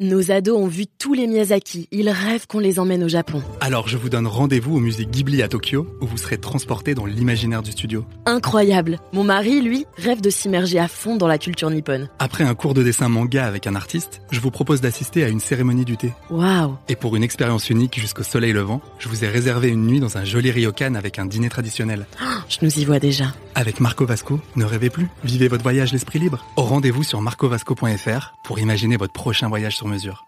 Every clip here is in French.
Nos ados ont vu tous les Miyazaki. Ils rêvent qu'on les emmène au Japon. Alors je vous donne rendez-vous au musée Ghibli à Tokyo, où vous serez transportés dans l'imaginaire du studio. Incroyable. Mon mari, lui, rêve de s'immerger à fond dans la culture nippone. Après un cours de dessin manga avec un artiste, je vous propose d'assister à une cérémonie du thé. Waouh. Et pour une expérience unique jusqu'au soleil levant, je vous ai réservé une nuit dans un joli ryokan avec un dîner traditionnel. Je nous y vois déjà. Avec Marco Vasco, ne rêvez plus, vivez votre voyage l'esprit libre. Au rendez-vous sur marcovasco.fr pour imaginer votre prochain voyage sur mesure.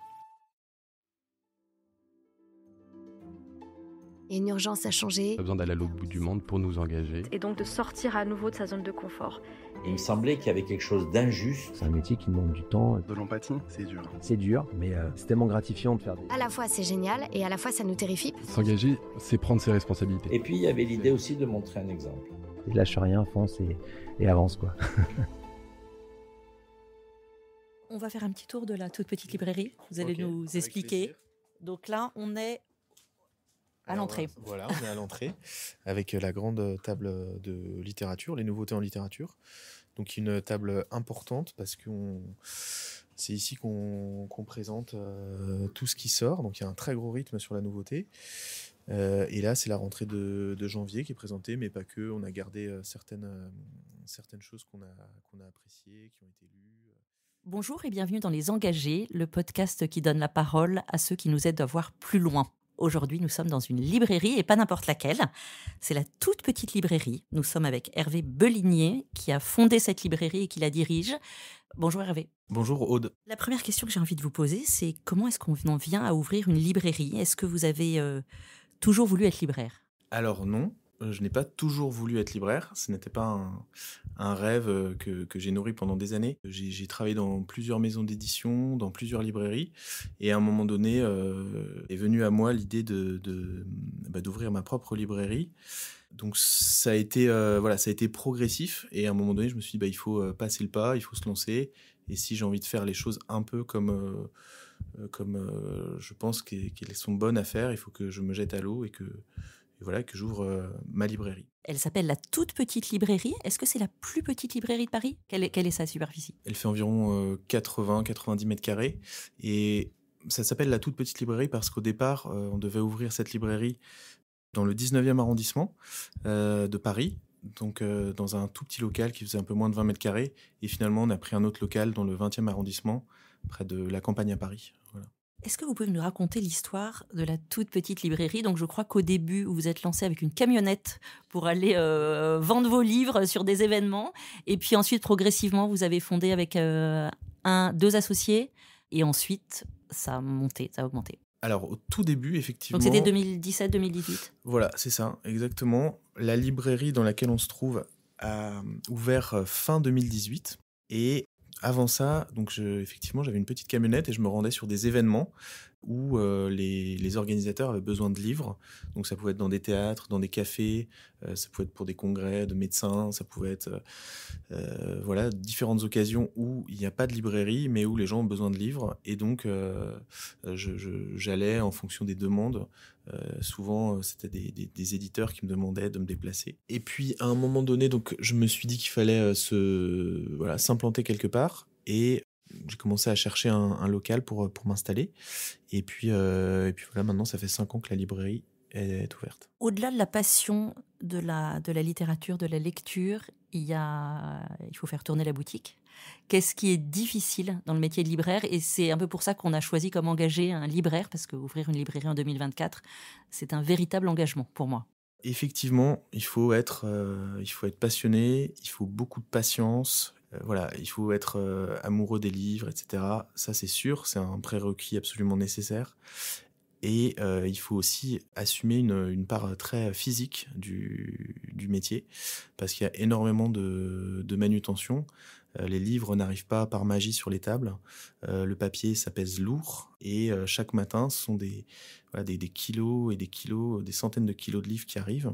Il y a une urgence à changer. On a besoin d'aller à l'autre bout du monde pour nous engager. Et donc de sortir à nouveau de sa zone de confort. Il me semblait qu'il y avait quelque chose d'injuste. C'est un métier qui demande du temps. De l'empathie, c'est dur. C'est dur, mais c'est tellement gratifiant de faire des... À la fois c'est génial et à la fois ça nous terrifie. S'engager, c'est prendre ses responsabilités. Et puis il y avait l'idée aussi de montrer un exemple. Et lâche rien, fonce et avance quoi. On va faire un petit tour de la toute petite librairie. Vous allez nous expliquer. Donc là, on est à l'entrée. Voilà, on est à l'entrée avec la grande table de littérature, les nouveautés en littérature. Donc une table importante parce que c'est ici qu'on présente tout ce qui sort. Donc il y a un très gros rythme sur la nouveauté. Et là, c'est la rentrée de janvier qui est présentée, mais pas que. On a gardé certaines choses qu'on a appréciées, qui ont été lues. Bonjour et bienvenue dans Les Engagés, le podcast qui donne la parole à ceux qui nous aident à voir plus loin. Aujourd'hui, nous sommes dans une librairie et pas n'importe laquelle. C'est la toute petite librairie. Nous sommes avec Hervé Belligné qui a fondé cette librairie et qui la dirige. Bonjour Hervé. Bonjour Aude. La première question que j'ai envie de vous poser, c'est comment est-ce qu'on en vient à ouvrir une librairie ? Est-ce que vous avez toujours voulu être libraire ? Alors non, je n'ai pas toujours voulu être libraire. Ce n'était pas un rêve que j'ai nourri pendant des années. J'ai travaillé dans plusieurs maisons d'édition, dans plusieurs librairies. Et à un moment donné, est venue à moi l'idée d'ouvrir ma propre librairie. Donc ça a été progressif. Et à un moment donné, je me suis dit, il faut passer le pas, il faut se lancer. Et si j'ai envie de faire les choses un peu comme je pense qu'elles sont bonnes à faire, il faut que je me jette à l'eau et que j'ouvre ma librairie. Elle s'appelle la toute petite librairie. Est-ce que c'est la plus petite librairie de Paris ? Quelle est sa superficie ? Elle fait environ 80-90 mètres carrés. Et ça s'appelle la toute petite librairie parce qu'au départ, on devait ouvrir cette librairie dans le 19e arrondissement de Paris. Donc dans un tout petit local qui faisait un peu moins de 20 mètres carrés. Et finalement, on a pris un autre local dans le 20e arrondissement, près de la Campagne à Paris. Voilà. Est-ce que vous pouvez nous raconter l'histoire de la toute petite librairie ? Donc je crois qu'au début, vous vous êtes lancé avec une camionnette pour aller vendre vos livres sur des événements. Et puis ensuite, progressivement, vous avez fondé avec deux associés. Et ensuite, ça a monté, ça a augmenté. Alors, au tout début, effectivement... Donc, c'était 2017-2018 ? Voilà, c'est ça, exactement. La librairie dans laquelle on se trouve a ouvert fin 2018. Et avant ça, donc effectivement, j'avais une petite camionnette et je me rendais sur des événements où les organisateurs avaient besoin de livres. Donc, ça pouvait être dans des théâtres, dans des cafés, ça pouvait être pour des congrès de médecins, ça pouvait être différentes occasions où il n'y a pas de librairie, mais où les gens ont besoin de livres. Et donc, j'allais en fonction des demandes. Souvent, c'était des éditeurs qui me demandaient de me déplacer. Et puis, à un moment donné, donc, je me suis dit qu'il fallait s'implanter quelque part. Et j'ai commencé à chercher un local pour m'installer. Et puis voilà, maintenant, ça fait 5 ans que la librairie est ouverte. Au-delà de la passion de la littérature, de la lecture, il faut faire tourner la boutique. Qu'est-ce qui est difficile dans le métier de libraire ? Et c'est un peu pour ça qu'on a choisi comme engagé un libraire, parce qu'ouvrir une librairie en 2024, c'est un véritable engagement pour moi. Effectivement, il faut être passionné, il faut beaucoup de patience. Il faut être amoureux des livres, etc. Ça, c'est sûr, c'est un prérequis absolument nécessaire. Et il faut aussi assumer une part très physique du métier, parce qu'il y a énormément de manutention. Les livres n'arrivent pas par magie sur les tables. Le papier, ça pèse lourd. Et chaque matin, ce sont des kilos et des kilos, des centaines de kilos de livres qui arrivent.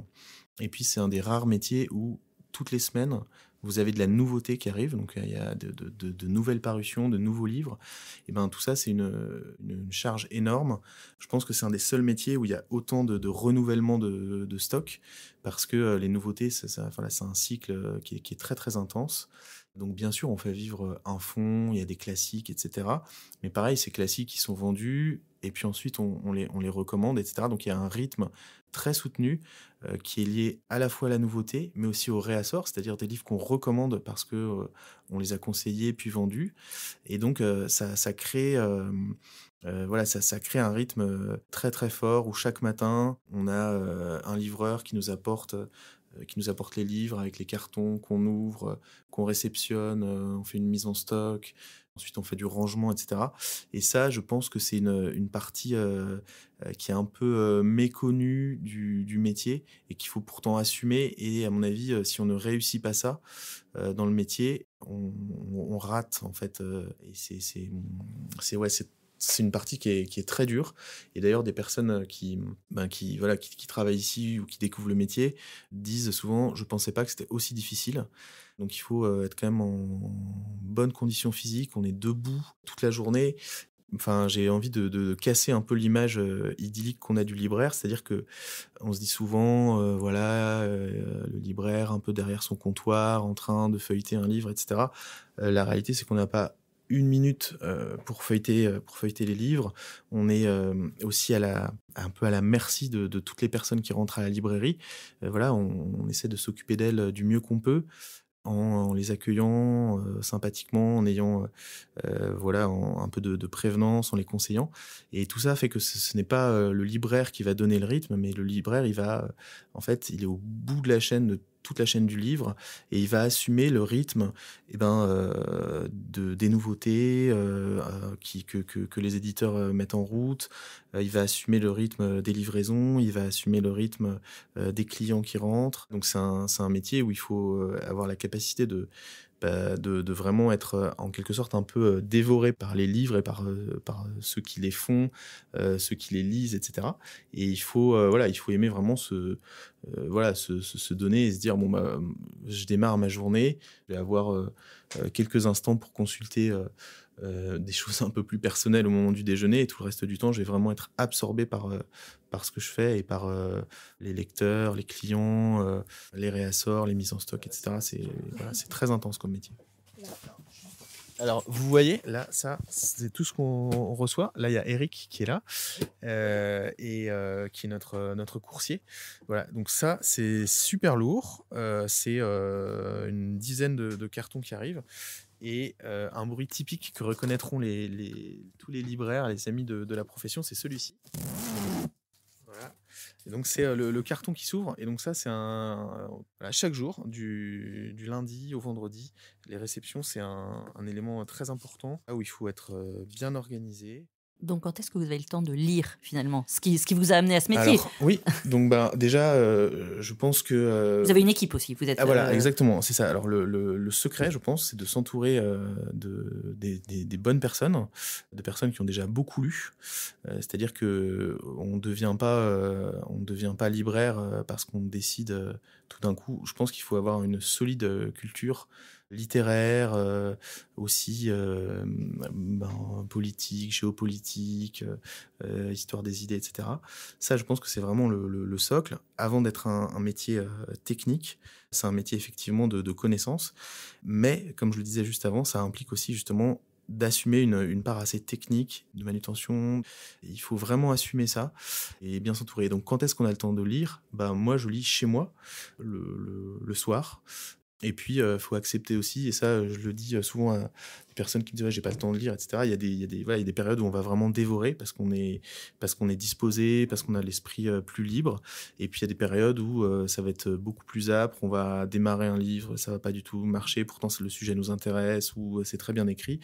Et puis, c'est un des rares métiers où, toutes les semaines, vous avez de la nouveauté qui arrive, donc il y a de nouvelles parutions, de nouveaux livres. Et tout ça, c'est une charge énorme. Je pense que c'est un des seuls métiers où il y a autant de renouvellement de stock, parce que les nouveautés, c'est un cycle qui est très très intense. Donc bien sûr, on fait vivre un fond, il y a des classiques, etc. Mais pareil, ces classiques, ils sont vendus, et puis ensuite, on les recommande, etc. Donc il y a un rythme très soutenu qui est lié à la fois à la nouveauté, mais aussi au réassort, c'est-à-dire des livres qu'on recommande parce que on les a conseillés puis vendus. Et donc ça crée... voilà, ça crée un rythme très très fort où chaque matin, on a un livreur qui nous apporte les livres avec les cartons qu'on ouvre, qu'on réceptionne, on fait une mise en stock, ensuite on fait du rangement, etc. Et ça, je pense que c'est une partie qui est un peu méconnue du métier et qu'il faut pourtant assumer. Et à mon avis, si on ne réussit pas ça dans le métier, on rate en fait. Et c'est une partie qui est très dure. Et d'ailleurs, des personnes qui travaillent ici ou qui découvrent le métier disent souvent « je ne pensais pas que c'était aussi difficile ». Donc il faut être quand même en bonne condition physique, on est debout toute la journée. Enfin, j'ai envie de casser un peu l'image idyllique qu'on a du libraire, c'est-à-dire que on se dit souvent, le libraire un peu derrière son comptoir, en train de feuilleter un livre, etc. La réalité, c'est qu'on n'a pas une minute pour feuilleter les livres. On est aussi un peu à la merci de toutes les personnes qui rentrent à la librairie. On essaie de s'occuper d'elles du mieux qu'on peut, en les accueillant sympathiquement, en ayant un peu de prévenance, en les conseillant. Et tout ça fait que ce n'est pas le libraire qui va donner le rythme, mais le libraire, il est au bout de la chaîne, de toute la chaîne du livre, et il va assumer le rythme des nouveautés que les éditeurs mettent en route. Il va assumer le rythme des livraisons, il va assumer le rythme des clients qui rentrent. Donc c'est un métier où il faut avoir la capacité de vraiment être en quelque sorte un peu dévoré par les livres et par ceux qui les font, ceux qui les lisent, etc. Et il faut aimer vraiment se donner et se dire je démarre ma journée, je vais avoir quelques instants pour consulter des choses un peu plus personnelles au moment du déjeuner, et tout le reste du temps, je vais vraiment être absorbé par ce que je fais et par les lecteurs, les clients, les réassorts, les mises en stock, etc. C'est très intense comme métier. Alors, vous voyez, là, ça, c'est tout ce qu'on reçoit. Là, il y a Eric qui est là et qui est notre coursier. Voilà, donc ça, c'est super lourd. C'est une dizaine de cartons qui arrivent. Et un bruit typique que reconnaîtront tous les libraires, les amis de la profession, c'est celui-ci. Voilà. Et donc c'est le carton qui s'ouvre, et donc ça c'est chaque jour du lundi au vendredi, les réceptions, c'est un élément très important où il faut être bien organisé. Donc quand est-ce que vous avez le temps de lire finalement, ce qui vous a amené à ce métier? Alors, oui, donc déjà je pense que... Vous avez une équipe aussi, vous êtes... voilà, exactement, c'est ça. Alors le secret, je pense, c'est de s'entourer des bonnes personnes, de personnes qui ont déjà beaucoup lu. C'est-à-dire qu'on ne devient pas libraire parce qu'on décide tout d'un coup. Je pense qu'il faut avoir une solide culture littéraire, aussi politique, géopolitique, histoire des idées, etc. Ça, je pense que c'est vraiment le socle. Avant d'être un métier technique, c'est un métier effectivement de connaissance. Mais, comme je le disais juste avant, ça implique aussi justement d'assumer une part assez technique de manutention. Il faut vraiment assumer ça et bien s'entourer. Donc, quand est-ce qu'on a le temps de lire ? Moi, je lis chez moi le soir. Et puis, faut accepter aussi, et ça, je le dis souvent à des personnes qui me disent « j'ai pas le temps de lire », etc. Il y a des périodes où on va vraiment dévorer parce qu'on est disposé, parce qu'on a l'esprit plus libre. Et puis, il y a des périodes où ça va être beaucoup plus âpre, on va démarrer un livre, ça va pas du tout marcher, pourtant le sujet nous intéresse ou c'est très bien écrit.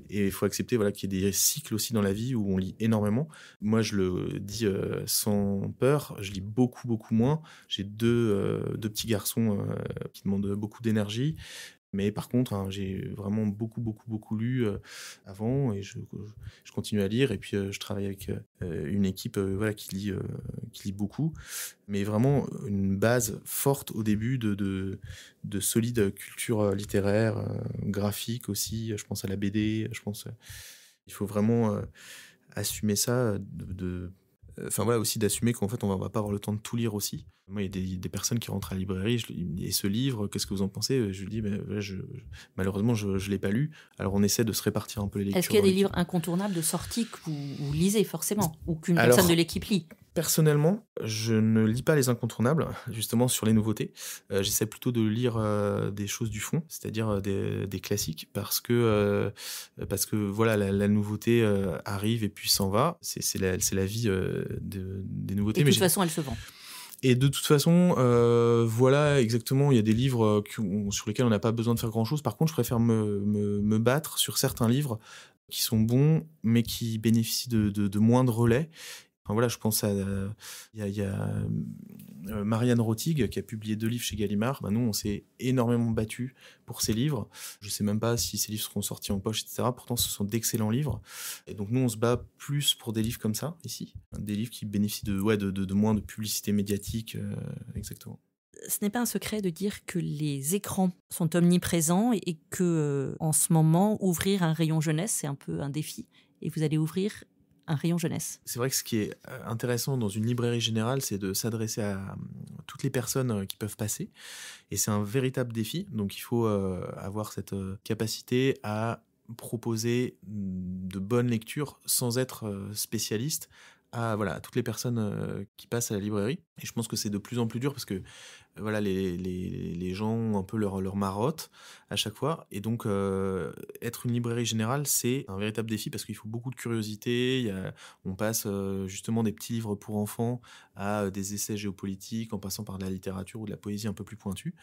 Et il faut accepter qu'il y a des cycles aussi dans la vie où on lit énormément. Moi, je le dis sans peur, je lis beaucoup, beaucoup moins. J'ai deux petits garçons qui demandent beaucoup d'énergie. Mais par contre, j'ai vraiment beaucoup, beaucoup, beaucoup lu avant, et je continue à lire. Et puis, je travaille avec une équipe qui lit beaucoup. Mais vraiment, une base forte au début de solide culture littéraire, graphique aussi. Je pense à la BD. Il faut vraiment assumer ça, Enfin voilà, aussi d'assumer qu'en fait on va pas avoir le temps de tout lire aussi. Moi, il y a des personnes qui rentrent à la librairie et ce livre, qu'est-ce que vous en pensez? Je lui dis, malheureusement, je l'ai pas lu. Alors on essaie de se répartir un peu les lectures. Est-ce qu'il y a des livres incontournables de sortie que vous lisez forcément ou qu'une personne de l'équipe lit? Personnellement, je ne lis pas les incontournables, justement sur les nouveautés. J'essaie plutôt de lire des choses du fond, c'est-à-dire des classiques, parce que voilà, la nouveauté arrive et puis s'en va. C'est la vie des nouveautés. Et de toute façon, elle se vend. Et de toute façon, voilà, exactement, il y a des livres sur lesquels on n'a pas besoin de faire grand-chose. Par contre, je préfère me battre sur certains livres qui sont bons, mais qui bénéficient de moins de relais. Enfin, voilà, je pense à... Il y a Marianne Rotig qui a publié 2 livres chez Gallimard. Nous, on s'est énormément battus pour ces livres. Je ne sais même pas si ces livres seront sortis en poche, etc. Pourtant, ce sont d'excellents livres. Et donc, nous, on se bat plus pour des livres comme ça, ici. Des livres qui bénéficient de moins de publicité médiatique. Exactement. Ce n'est pas un secret de dire que les écrans sont omniprésents et que, en ce moment, ouvrir un rayon jeunesse, c'est un peu un défi. Et vous allez ouvrir un rayon jeunesse. C'est vrai que ce qui est intéressant dans une librairie générale, c'est de s'adresser à toutes les personnes qui peuvent passer. Et c'est un véritable défi. Donc il faut avoir cette capacité à proposer de bonnes lectures sans être spécialiste à toutes les personnes qui passent à la librairie. Et je pense que c'est de plus en plus dur parce que voilà, les gens ont un peu leur marotte à chaque fois. Et donc, être une librairie générale, c'est un véritable défi parce qu'il faut beaucoup de curiosité. On passe justement des petits livres pour enfants à des essais géopolitiques, en passant par de la littérature ou de la poésie un peu plus pointue.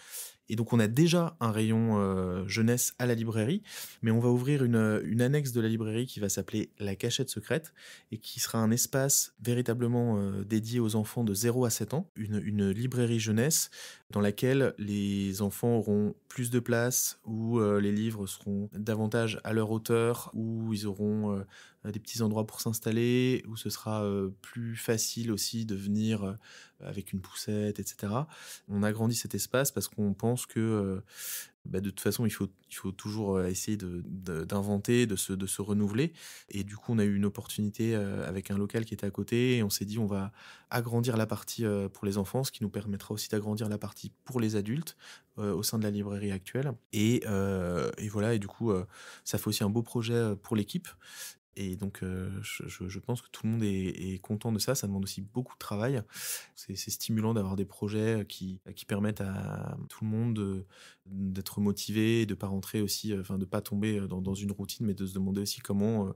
Et donc, on a déjà un rayon jeunesse à la librairie, mais on va ouvrir une annexe de la librairie qui va s'appeler La Cachette Secrète et qui sera un espace véritablement dédié aux enfants de 0 à 7 ans, une librairie jeunesse dans laquelle les enfants auront plus de place, où les livres seront davantage à leur hauteur, où ils auront des petits endroits pour s'installer, où ce sera plus facile aussi de venir avec une poussette, etc. On agrandit cet espace parce qu'on pense que de toute façon, il faut toujours essayer d'inventer, de se renouveler. Et du coup, on a eu une opportunité avec un local qui était à côté et on s'est dit on va agrandir la partie pour les enfants, ce qui nous permettra aussi d'agrandir la partie pour les adultes au sein de la librairie actuelle. Et voilà, et du coup, ça fait aussi un beau projet pour l'équipe. Et donc, je pense que tout le monde est content de ça. Ça demande aussi beaucoup de travail. C'est stimulant d'avoir des projets qui permettent à tout le monde d'être motivé, de ne pas rentrer aussi, de pas tomber dans une routine, mais de se demander aussi comment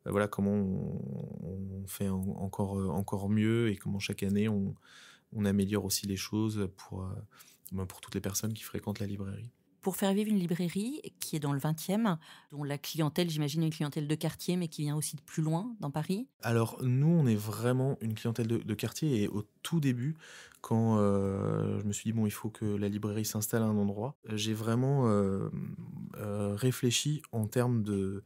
on fait encore mieux et comment chaque année on améliore aussi les choses pour toutes les personnes qui fréquentent la librairie. Pour faire vivre une librairie qui est dans le 20e, dont la clientèle, j'imagine, est une clientèle de quartier, mais qui vient aussi de plus loin, dans Paris. Alors, nous, on est vraiment une clientèle de quartier. Et au tout début, quand je me suis dit, il faut que la librairie s'installe à un endroit, j'ai vraiment réfléchi en termes de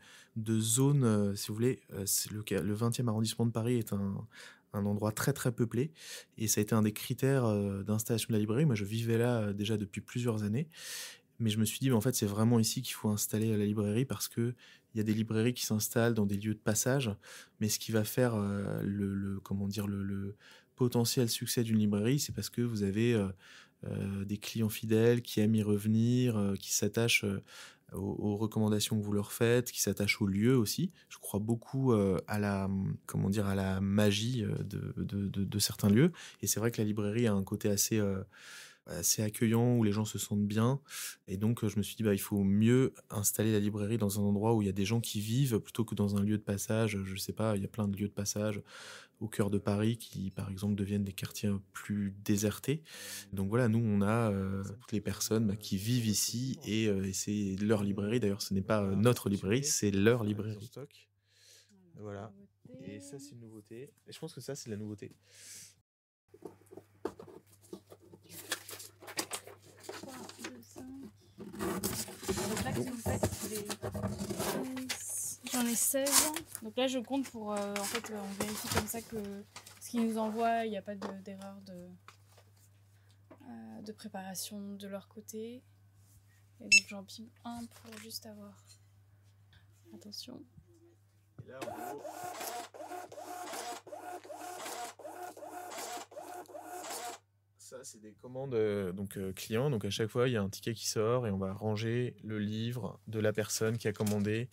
zone, si vous voulez. Le 20e arrondissement de Paris est un endroit très très peuplé et ça a été un des critères d'installation de la librairie. Moi, je vivais là déjà depuis plusieurs années. Mais je me suis dit, en fait, c'est vraiment ici qu'il faut installer la librairie parce qu'il y a des librairies qui s'installent dans des lieux de passage. Mais ce qui va faire le potentiel succès d'une librairie, c'est parce que vous avez des clients fidèles qui aiment y revenir, qui s'attachent aux recommandations que vous leur faites, qui s'attachent au lieu aussi. Je crois beaucoup à la magie de certains lieux. Et c'est vrai que la librairie a un côté assez accueillant, où les gens se sentent bien. Et donc, je me suis dit, il faut mieux installer la librairie dans un endroit où il y a des gens qui vivent plutôt que dans un lieu de passage. Je sais pas, il y a plein de lieux de passage au cœur de Paris qui, par exemple, deviennent des quartiers plus désertés. Donc voilà, nous, on a toutes les personnes qui vivent ici et c'est leur librairie. D'ailleurs, ce n'est pas notre librairie, c'est leur librairie. Voilà. Et ça, c'est une nouveauté. Et je pense que ça, c'est la nouveauté. Donc là, qu'est-ce que vous faites J'en ai 16. Donc là, je compte pour... en fait, on vérifie comme ça que ce qu'ils nous envoient, il n'y a pas d'erreur de préparation de leur côté. Et donc j'en pile un pour juste avoir... Attention. Et là, en gros... c'est des commandes clients. Donc à chaque fois, il y a un ticket qui sort et on va ranger le livre de la personne qui a commandé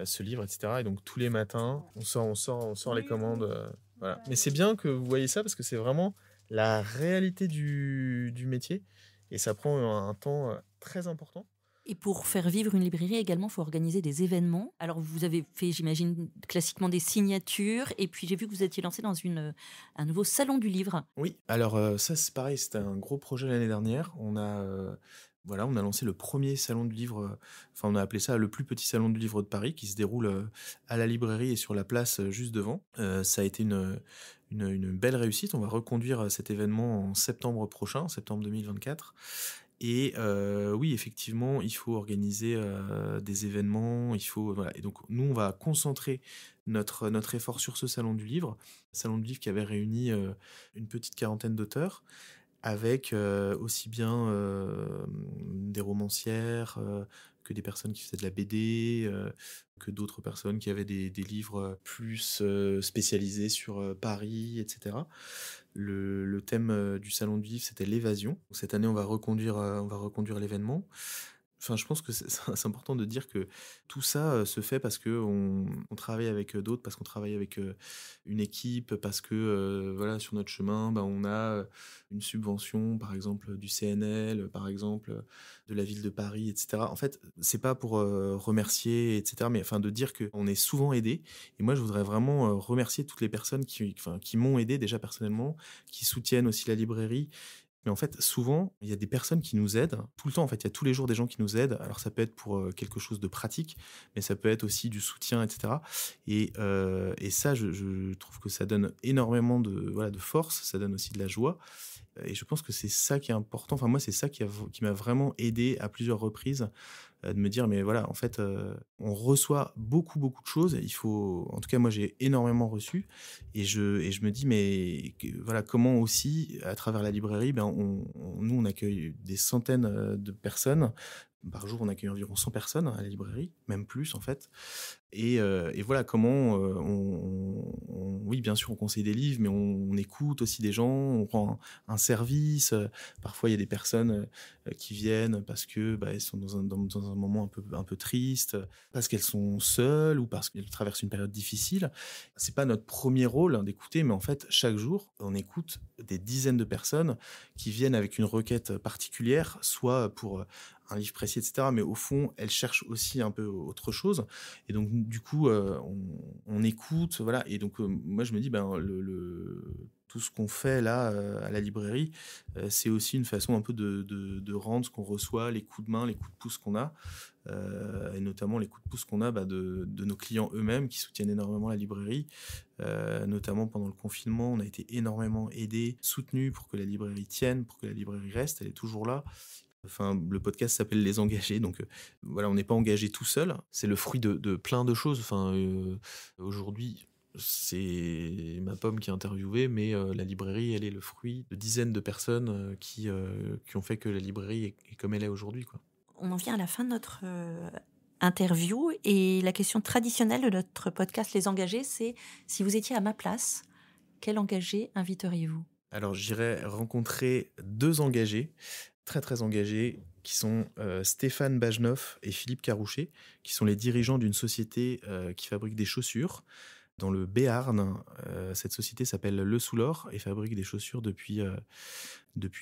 ce livre, etc. Et donc tous les matins, on sort les commandes. Voilà. Mais c'est bien que vous voyez ça parce que c'est vraiment la réalité du métier et ça prend un temps très important. Et pour faire vivre une librairie également, il faut organiser des événements. Alors vous avez fait, j'imagine, classiquement des signatures. Et puis j'ai vu que vous étiez lancé dans un nouveau salon du livre. Oui, alors ça c'est pareil, c'était un gros projet l'année dernière. On a lancé le premier salon du livre, on a appelé ça le plus petit salon du livre de Paris, qui se déroule à la librairie et sur la place juste devant. Ça a été une belle réussite. On va reconduire cet événement en septembre prochain, septembre 2024. Et oui, effectivement, il faut organiser des événements, Et donc, nous, on va concentrer notre effort sur ce salon du livre qui avait réuni une petite quarantaine d'auteurs, avec aussi bien des romancières que des personnes qui faisaient de la BD, que d'autres personnes qui avaient des livres plus spécialisés sur Paris, etc. Le thème du salon du livre, c'était l'évasion. Cette année, on va reconduire l'événement. Je pense que c'est important de dire que tout ça se fait parce qu'on travaille avec d'autres, parce qu'on travaille avec une équipe, parce que sur notre chemin, on a une subvention, par exemple, du CNL, par exemple, de la ville de Paris, etc. En fait, c'est pas pour remercier, etc., mais de dire qu'on est souvent aidé. Et moi, je voudrais vraiment remercier toutes les personnes qui m'ont aidé déjà personnellement, qui soutiennent aussi la librairie. Mais en fait, souvent, il y a des personnes qui nous aident. Tout le temps, en fait, il y a tous les jours des gens qui nous aident. Alors, ça peut être pour quelque chose de pratique, mais ça peut être aussi du soutien, etc. Et ça, je trouve que ça donne énormément de force, ça donne aussi de la joie. Et je pense que c'est ça qui est important. Moi, c'est ça qui m'a vraiment aidé à plusieurs reprises, de me dire, mais voilà, en fait, on reçoit beaucoup, beaucoup de choses. En tout cas, moi, j'ai énormément reçu. Et je me dis, mais voilà, comment aussi, à travers la librairie, nous, on accueille des centaines de personnes. Par jour, on accueille environ 100 personnes à la librairie, même plus en fait. Et voilà comment oui, bien sûr, on conseille des livres, mais on écoute aussi des gens, on rend un service. Parfois, il y a des personnes qui viennent parce que elles sont dans un moment un peu triste, parce qu'elles sont seules ou parce qu'elles traversent une période difficile. C'est pas notre premier rôle d'écouter, mais en fait, chaque jour, on écoute des dizaines de personnes qui viennent avec une requête particulière, soit pour un livre précis, etc. Mais au fond, elles cherchent aussi un peu autre chose. Et donc, du coup, on écoute, voilà. Et donc, moi, je me dis, tout ce qu'on fait là à la librairie, c'est aussi une façon un peu de rendre ce qu'on reçoit, les coups de main, les coups de pouce qu'on a, et notamment les coups de pouce qu'on a de nos clients eux-mêmes qui soutiennent énormément la librairie. Notamment pendant le confinement, on a été énormément aidés, soutenus pour que la librairie tienne, pour que la librairie reste. Elle est toujours là. Le podcast s'appelle Les Engagés, donc voilà, on n'est pas engagé tout seul. C'est le fruit de plein de choses. Aujourd'hui, c'est ma pomme qui est interviewée, mais la librairie, elle est le fruit de dizaines de personnes qui ont fait que la librairie est comme elle est aujourd'hui, quoi. On en vient à la fin de notre interview et la question traditionnelle de notre podcast Les Engagés, c'est si vous étiez à ma place, quel engagé inviteriez-vous ? Alors, j'irais rencontrer deux engagés, très très engagés, qui sont Stéphane Bajnoff et Philippe Carouchet, qui sont les dirigeants d'une société qui fabrique des chaussures dans le Béarn. Cette société s'appelle Le Soulor et fabrique des chaussures depuis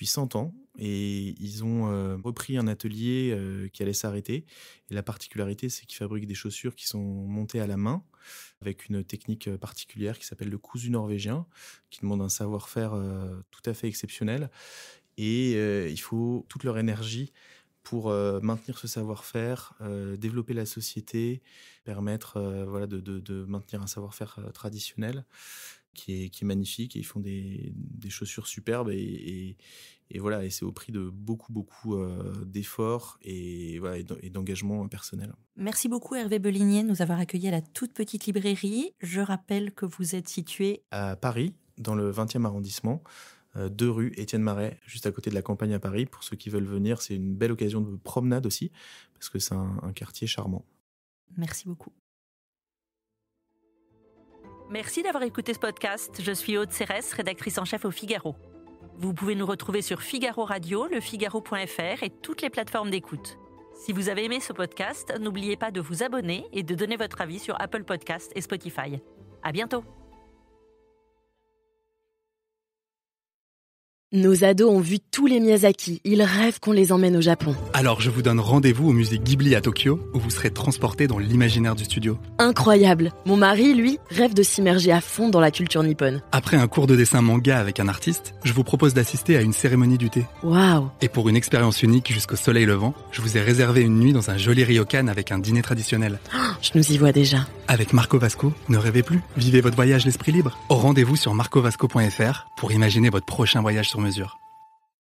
100 ans. Et ils ont repris un atelier qui allait s'arrêter. Et la particularité, c'est qu'ils fabriquent des chaussures qui sont montées à la main, avec une technique particulière qui s'appelle le cousu norvégien, qui demande un savoir-faire tout à fait exceptionnel. Et il faut toute leur énergie pour maintenir ce savoir-faire, développer la société, permettre de maintenir un savoir-faire traditionnel qui est magnifique. Et ils font des chaussures superbes et voilà, et c'est au prix de beaucoup d'efforts et d'engagement personnel. Merci beaucoup Hervé Belinier de nous avoir accueillis à la toute petite librairie. Je rappelle que vous êtes situé à Paris, dans le 20e arrondissement, 2 rue Étienne Marais, juste à côté de la Campagne à Paris. Pour ceux qui veulent venir, c'est une belle occasion de promenade aussi, parce que c'est un quartier charmant. Merci beaucoup. Merci d'avoir écouté ce podcast. Je suis Aude Cérès, rédactrice en chef au Figaro. Vous pouvez nous retrouver sur Figaro Radio, lefigaro.fr et toutes les plateformes d'écoute. Si vous avez aimé ce podcast, n'oubliez pas de vous abonner et de donner votre avis sur Apple Podcasts et Spotify. À bientôt. Nos ados ont vu tous les Miyazaki. Ils rêvent qu'on les emmène au Japon. Alors je vous donne rendez-vous au musée Ghibli à Tokyo, où vous serez transportés dans l'imaginaire du studio. Incroyable. Mon mari, lui, rêve de s'immerger à fond dans la culture nippone. Après un cours de dessin manga avec un artiste, je vous propose d'assister à une cérémonie du thé. Waouh. Et pour une expérience unique jusqu'au soleil levant, je vous ai réservé une nuit dans un joli ryokan avec un dîner traditionnel. Je nous y vois déjà. Avec Marco Vasco, ne rêvez plus, vivez votre voyage l'esprit libre. Au rendez-vous sur marcovasco.fr pour imaginer votre prochain voyage sur mesure.